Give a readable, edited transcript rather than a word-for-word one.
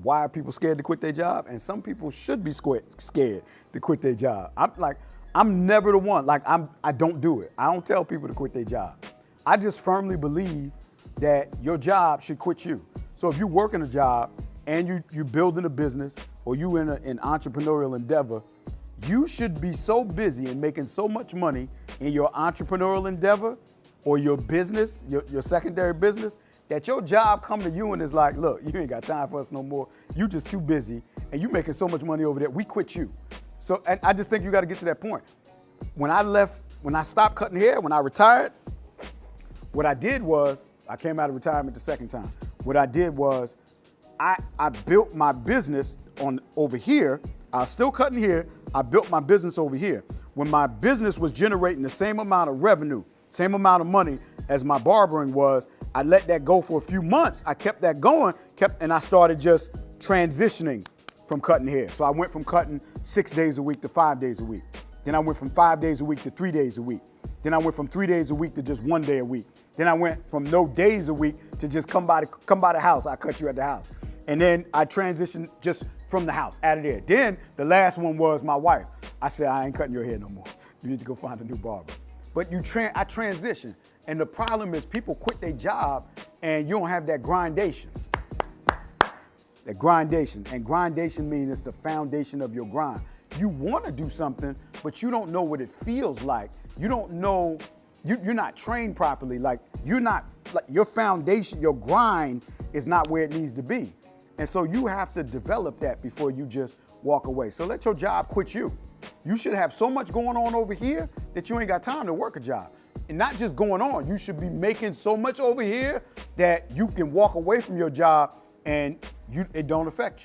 why are people scared to quit their job? And some people should be scared to quit their job. I'm never the one. I don't do it. I don't tell people to quit their job. I just firmly believe that your job should quit you. So if you work in a job and you're building a business or you in an entrepreneurial endeavor, you should be so busy and making so much money in your entrepreneurial endeavor or your business, your secondary business, that your job come to you and is like, look, you ain't got time for us no more. You just too busy and you making so much money over there, we quit you. So and I just think you got to get to that point. When I stopped cutting hair, when I retired, what I did was, I came out of retirement the second time. What I did was, I built my business over here. I was still cutting here. I built my business over here. When my business was generating the same amount of revenue, same amount of money as my barbering was, I let that go for a few months. I kept that going, and I started just transitioning from cutting hair. So I went from cutting 6 days a week to 5 days a week. Then I went from 5 days a week to 3 days a week. Then I went from 3 days a week to just 1 day a week. Then I went from no days a week to just come by the house. I cut you at the house. And then I transitioned just from the house, out of there. Then the last one was my wife. I said, I ain't cutting your hair no more. You need to go find a new barber. But I transitioned. And the problem is people quit their job and you don't have that grindation. That grindation. And grindation means it's the foundation of your grind. You want to do something, but you don't know what it feels like. You don't know, you're not trained properly. Your foundation, your grind is not where it needs to be. And so you have to develop that before you just walk away. So let your job quit you. You should have so much going on over here that you ain't got time to work a job. And not just going on, you should be making so much over here that you can walk away from your job and it don't affect you.